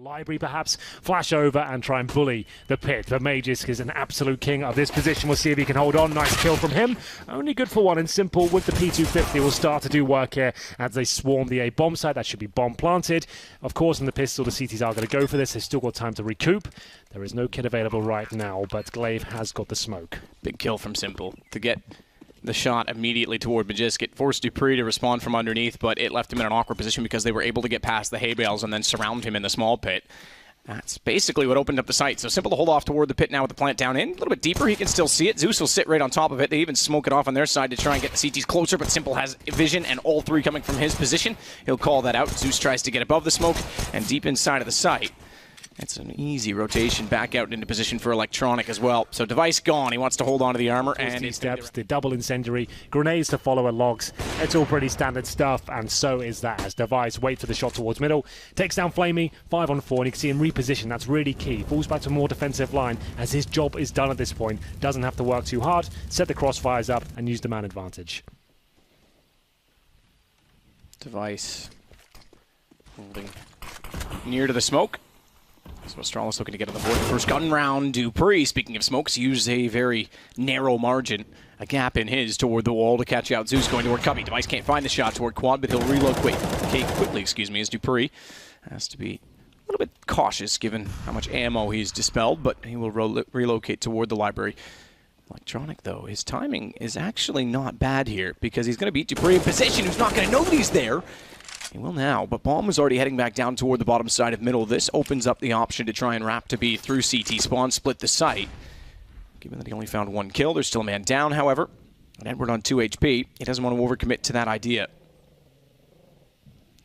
Library perhaps, flash over and try and bully the pit. But Magisk is an absolute king of this position. We'll see if he can hold on. Nice kill from him. Only good for one, and Simple with the P250 will start to do work here as they swarm the A bomb site. That should be bomb planted. Of course, in the pistol, the CTs are going to go for this. They've still got time to recoup. There is no kit available right now, but Glaive has got the smoke. Big kill from Simple to get the shot immediately toward Magisk. It forced dupreeh to respond from underneath, but it left him in an awkward position because they were able to get past the hay bales and then surround him in the small pit. That's basically what opened up the site. So Simple to hold off toward the pit now with the plant down in. A little bit deeper, he can still see it. Zeus will sit right on top of it. They even smoke it off on their side to try and get the CTs closer, but Simple has vision and all three coming from his position. He'll call that out. Zeus tries to get above the smoke and deep inside of the site. It's an easy rotation back out into position for Electronic as well. So Device gone. He wants to hold on to the armor. And he steps, the double incendiary, grenades to follow logs. It's all pretty standard stuff, and so is that as Device waits for the shot towards middle. Takes down Flamey, 5 on 4, and you can see him reposition. That's really key. Falls back to a more defensive line as his job is done at this point. Doesn't have to work too hard. Set the crossfires up and use the man advantage. Device holding near to the smoke. So Astralis looking to get on the board. The first gun round. dupreeh, speaking of smokes, used a very narrow margin, a gap in his toward the wall to catch out Zeus going toward Cubby. Device can't find the shot toward Quad, but he'll relocate quickly, as dupreeh has to be a little bit cautious given how much ammo he's dispelled, but he will relocate toward the library. Electronic, though, his timing is actually not bad here because he's going to beat dupreeh in position, who's not going to know that he's there. He will now, but Bomb was already heading back down toward the bottom side of middle. This opens up the option to try and wrap to B through CT spawn, split the site. Given that he only found 1 kill, there's still a man down, however. And Edward on 2 HP. He doesn't want to overcommit to that idea.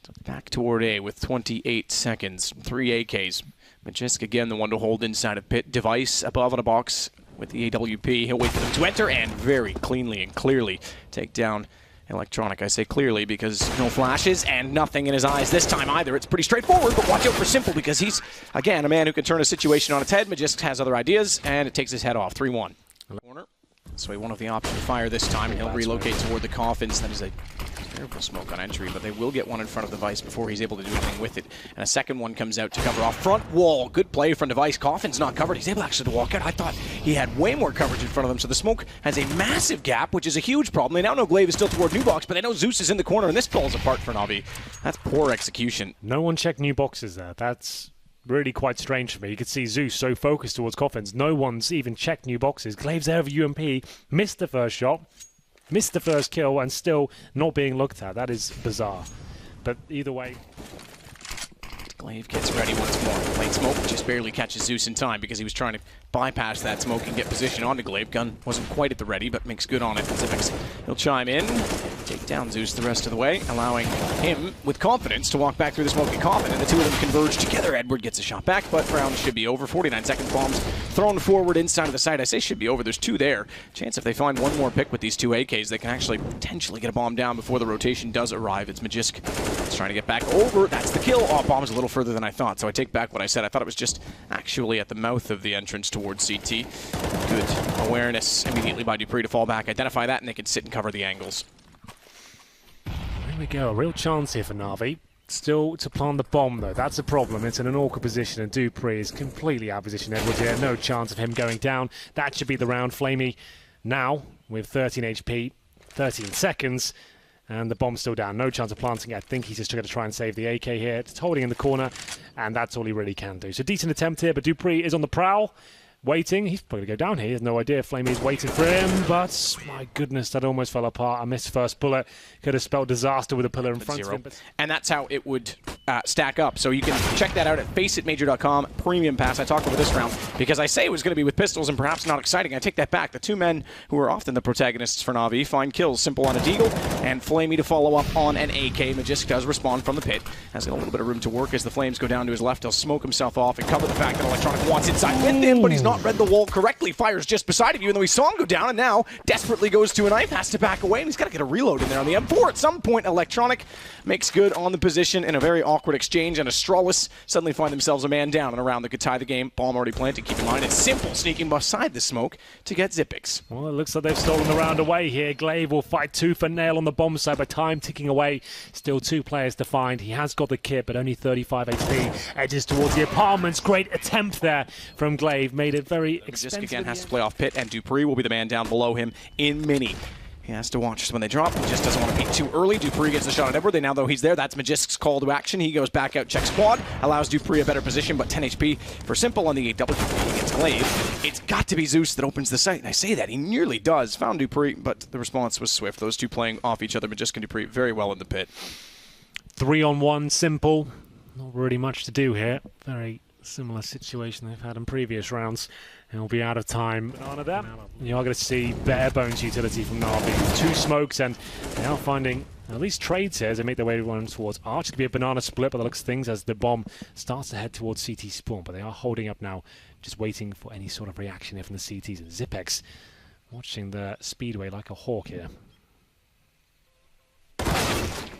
So back toward A with 28 seconds. 3 AKs. Magisk again, the one to hold inside of pit. Device above on a box with the AWP. He'll wait for them to enter and very cleanly and clearly take down Electronic. I say clearly because no flashes and nothing in his eyes this time either. It's pretty straightforward, but watch out for Simple because he's, again, a man who can turn a situation on its head. Magisk has other ideas, and it takes his head off. 3-1. So he won't have the option to fire this time, and he'll relocate toward the coffins. That is a terrible smoke on entry, but they will get one in front of Device before he's able to do anything with it. And a second one comes out to cover off front wall. Good play from Device. Coffin's not covered. He's able actually to walk out. I thought he had way more coverage in front of them, so the smoke has a massive gap, which is a huge problem. They now know Glaive is still toward new box, but they know Zeus is in the corner, and this falls apart for NaVi. That's poor execution. No one checked new boxes there. That's really quite strange for me. You could see Zeus so focused towards coffins. No one's even checked new boxes. Glaive's there with UMP, missed the first shot, missed the first kill, and still not being looked at. That is bizarre. But either way, Glaive gets ready once more. Late smoke just barely catches Zeus in time because he was trying to bypass that smoke and get position onto Glaive. Gun wasn't quite at the ready, but makes good on it. He'll chime in, take down Zeus the rest of the way, allowing him, with confidence, to walk back through the smoky coffin, and the two of them converge together. Edward gets a shot back, but round should be over. 49 seconds, bombs thrown forward inside of the site. I say should be over. There's 2 there. Chance if they find one more pick with these 2 AKs, they can actually potentially get a bomb down before the rotation does arrive. It's Magisk. He's trying to get back over. That's the kill. Oh, bomb's a little further than I thought, so I take back what I said. I thought it was just actually at the mouth of the entrance towards CT. Good awareness immediately by dupreeh to fall back, identify that, and they can sit and cover the angles. There we go. A real chance here for NaVi. Still to plant the bomb, though. That's a problem. It's in an awkward position, and dupreeh is completely out of position. Edwards here, no chance of him going down. That should be the round. Flamey now with 13 HP, 13 seconds. And the bomb's still down. No chance of planting it. I think he's just going to try and save the AK here. It's holding in the corner, and that's all he really can do. So decent attempt here, but dupreeh is on the prowl. Waiting. He's probably going to go down here. He has no idea. Flamey is waiting for him, but my goodness, that almost fell apart. I missed first bullet. Could have spelled disaster with a pillar in front of him. And that's how it would stack up. So you can check that out at FACEITMajor.com. Premium pass. I talked about this round because I say it was going to be with pistols and perhaps not exciting. I take that back. The 2 men who are often the protagonists for NaVi find kills. Simple on a deagle and Flamey to follow up on an AK. Magisk does respond from the pit. Has a little bit of room to work as the flames go down to his left. He'll smoke himself off and cover the fact that Electronic wants inside with him, but he's not read the wall correctly. Fires just beside of you, and then we saw him go down, and now desperately goes to a knife, has to back away, and he's got to get a reload in there on the M4. At some point, Electronic makes good on the position in a very awkward exchange, and Astralis suddenly find themselves a man down and around that could tie the game. Bomb already planted. Keep in mind, it's Simple sneaking beside the smoke to get Xyp9x. Well, it looks like they've stolen the round away here. Glaive will fight tooth and nail on the bomb side, but time ticking away. Still 2 players to find. He has got the kit, but only 35 HP. Edges towards the apartments. Great attempt there from Glaive. Made it very expensive. Again has to play off pit, and Dupree will be the man down below him in mini. He has to watch when they drop. He just doesn't want to peek too early. Dupree gets the shot at Edward. They now, though he's there, that's Magisk's call to action. He goes back out, checks quad, allows Dupree a better position, but 10 HP for Simple on the AW against Glaive. It's got to be Zeus that opens the site, and I say that, he nearly does. Found Dupree, but the response was swift. Those two playing off each other, Magisk and Dupree very well in the pit. 3-on-1, Simple. Not really much to do here. Very similar situation they've had in previous rounds. And we'll be out of time. Banana there. You are going to see bare bones utility from NaVi. 2 smokes, and they are finding at least trades here as they make their way towards Arch. It could be a banana split by the looks of things as the bomb starts to head towards CT spawn. But they are holding up now, just waiting for any sort of reaction here from the CTs. And Xyp9x watching the speedway like a hawk here.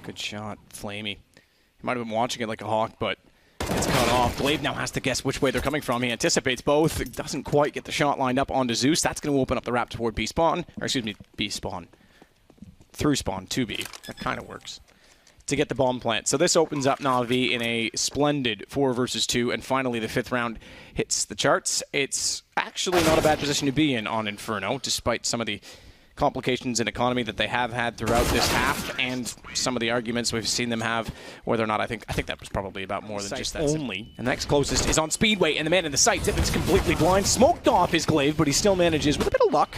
Good shot, Flamey. He might have been watching it like a hawk, but it's cut off. Glaive now has to guess which way they're coming from. He anticipates both. Doesn't quite get the shot lined up onto Zeus. That's going to open up the wrap toward B spawn. Or excuse me, B spawn. Through spawn to B. That kind of works. To get the bomb plant. So this opens up NaVi in a splendid 4 versus 2. And finally, the 5th round hits the charts. It's actually not a bad position to be in on Inferno, despite some of the complications in economy that they have had throughout this half, and some of the arguments we've seen them have, whether or not I think that was probably about more than just that only. And the next closest is on Speedway, and the man in the sight, Xyp9x completely blind, smoked off his Glaive, but he still manages, with a bit of luck,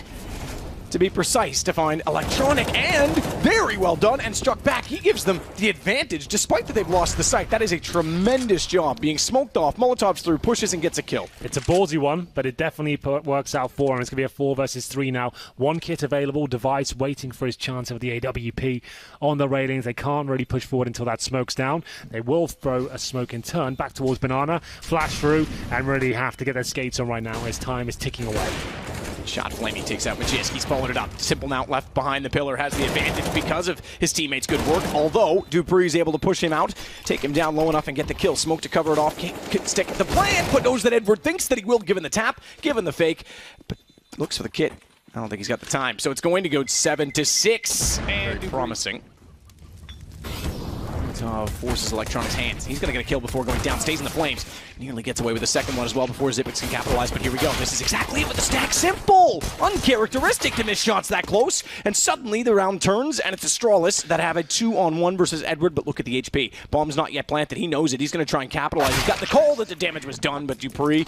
to be precise, to find Electronic, and very well done, and struck back. He gives them the advantage, despite that they've lost the sight. That is a tremendous job, being smoked off, Molotovs through, pushes and gets a kill. It's a ballsy one, but it definitely works out for him. It's going to be a 4 versus 3 now. 1 kit available, Device waiting for his chance of the AWP on the railings. They can't really push forward until that smoke's down. They will throw a smoke in turn back towards Banana, flash through, and really have to get their skates on right now as time is ticking away. Shot Flamey takes out Magisk. He's followed it up. Simple now left behind the pillar, has the advantage because of his teammates' good work. Although Dupree's able to push him out, take him down low enough and get the kill. Smoke to cover it off. Can't stick the plan, but knows that Edward thinks that he will, given the tap, given the fake. But looks for the kit. I don't think he's got the time. So it's going to go 7-6. Very promising. Forces Electronic's hands. He's going to get a kill before going down. Stays in the flames. Nearly gets away with the second one as well before Xyp9x can capitalize. But here we go. This is exactly it with the stack. Simple! Uncharacteristic to miss shots that close. And suddenly the round turns, and it's Astralis that have a 2-on-1 versus Edward. But look at the HP. Bomb's not yet planted. He knows it. He's going to try and capitalize. He's got the call that the damage was done, but Dupree,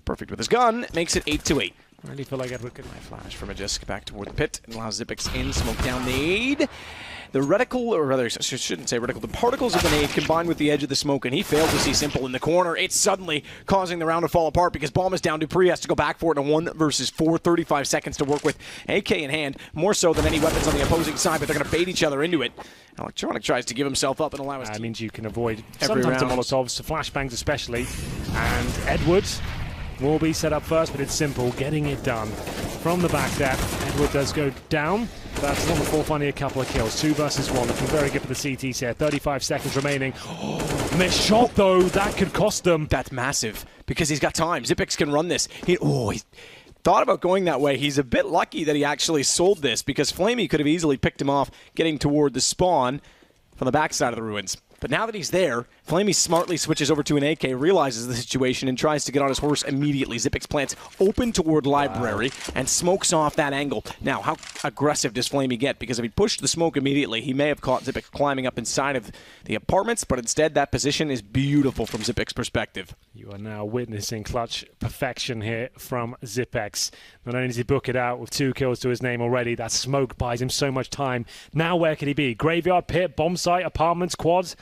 perfect with his gun, makes it 8-8. I really feel like Edward could flash from Magisk back toward the pit and allows Xyp9x in, smoke down nade. The reticle, or rather, I shouldn't say reticle, the particles of the nade combined with the edge of the smoke, and he failed to see Simple in the corner. It's suddenly causing the round to fall apart because bomb is down. Dupree has to go back for it in a 1 versus 4, 35 seconds to work with AK in hand, more so than any weapons on the opposing side, but they're going to bait each other into it. Electronic tries to give himself up and allow his team. That means you can avoid every sometimes round. the Molotovs, the flashbangs especially, and Edward will be set up first, but it's Simple getting it done from the back there. Edward does go down. That's one before finding a couple of kills. 2 versus 1, looking very good for the CTs here. 35 seconds remaining. Oh, missed shot though, that could cost them. That's massive because he's got time. Xyp9x can run this. He thought about going that way. He's a bit lucky that he actually sold this because Flamey could have easily picked him off getting toward the spawn from the backside of the ruins. But now that he's there, Flamey smartly switches over to an AK, realizes the situation, and tries to get on his horse immediately. Xyp9x plants open toward Library and smokes off that angle. Now, how aggressive does Flamey get? Because if he pushed the smoke immediately, he may have caught Xyp9x climbing up inside of the apartments, but instead that position is beautiful from Xyp9x's perspective. You are now witnessing clutch perfection here from Xyp9x. Not only does he book it out with 2 kills to his name already, that smoke buys him so much time. Now where can he be? Graveyard, pit, bomb site, apartments, quads?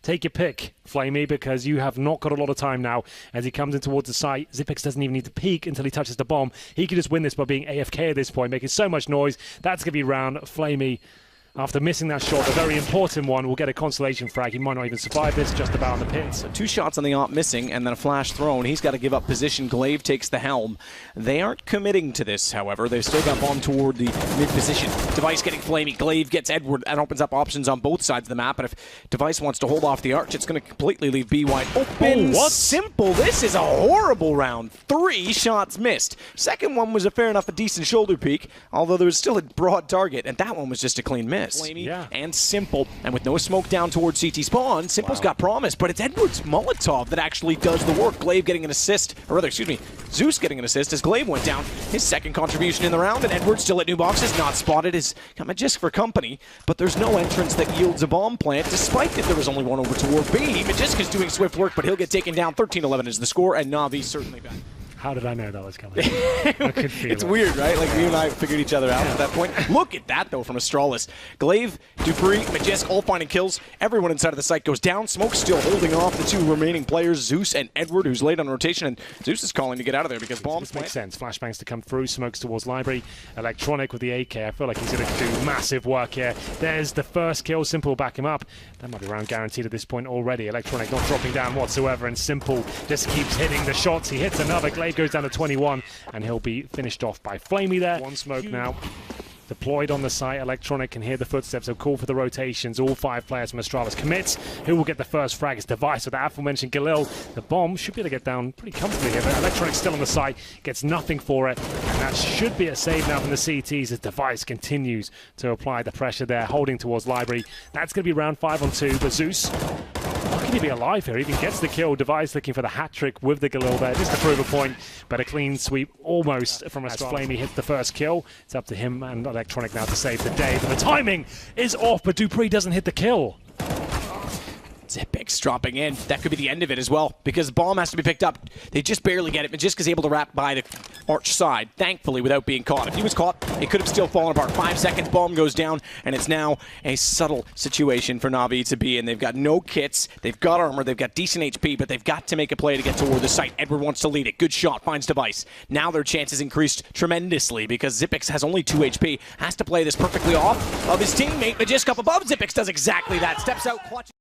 Take your pick, Flamey, because you have not got a lot of time now. As he comes in towards the site, Xyp9x doesn't even need to peek until he touches the bomb. He can just win this by being AFK at this point, making so much noise. That's going to be round. Flamey after missing that shot, the very important one, will get a consolation frag. He might not even survive this, just about on the pit. So 2 shots on the AWP missing, and then a flash thrown. He's got to give up position. Glaive takes the helm. They aren't committing to this, however. They've still got bomb toward the mid position. Device getting flamey. Glaive gets Edward and opens up options on both sides of the map. And if Device wants to hold off the arch, it's going to completely leave B wide open. Oh, what? Simple. This is a horrible round. 3 shots missed. Second one was a fair enough, a decent shoulder peek, although there was still a broad target, and that one was just a clean miss. Flamey and Simple, and with no smoke down towards CT spawn, Simple's got promise, but it's Edward's Molotov that actually does the work. Glaive getting an assist, or rather, excuse me, Zeus getting an assist as Glaive went down. His second contribution in the round, and Edward still at new boxes, not spotted. Is got Magisk for company, but there's no entrance that yields a bomb plant, despite that there was only one over toward B. Magisk is doing swift work, but he'll get taken down. 13-11 is the score, and NaVi certainly back. How did I know that was coming? I could feel it's it. weird, right? Like, you and I figured each other out at that point. Look at that, though, from Astralis. Glaive, Dupree, Magisk all finding kills. Everyone inside of the site goes down. Smoke still holding off the 2 remaining players, Zeus and Edward, who's late on rotation. And Zeus is calling to get out of there because bombs This makes sense. Flashbangs to come through. Smokes towards Library. Electronic with the AK. I feel like he's going to do massive work here. There's the first kill. Simple back him up. That might be round guaranteed at this point already. Electronic not dropping down whatsoever. And Simple just keeps hitting the shots. He hits another. Glaive goes down to 21. And he'll be finished off by Flamey there. One smoke now. Deployed on the site. Electronic can hear the footsteps, so call for the rotations. All 5 players from Astralis commits. Who will get the first frag? It's Device with the aforementioned Galil. The bomb should be able to get down pretty comfortably here, but Electronic's still on the site, gets nothing for it. And that should be a save now from the CTs as Device continues to apply the pressure there, holding towards Library. That's going to be round 5 on 2, but Zeus, how can he be alive here? He even gets the kill. Device looking for the hat-trick with the Galil there, just to prove a point, but a clean sweep almost from Astralis. Flamey hits the first kill. It's up to him and Electronic now to save the day, but the timing is off, but Dupree doesn't hit the kill. Zipix dropping in. That could be the end of it as well, because the bomb has to be picked up. They just barely get it. Magisk is able to wrap by the arch side, thankfully, without being caught. If he was caught, it could have still fallen apart. 5 seconds, bomb goes down, and it's now a subtle situation for NaVi to be in. They've got no kits, they've got armor, they've got decent HP, but they've got to make a play to get toward the site. Edward wants to lead it. Good shot, finds Device. Now their chances increased tremendously because Zipix has only 2 HP, has to play this perfectly off of his teammate. Magisk up above. Zipix does exactly that. Steps out, clutch.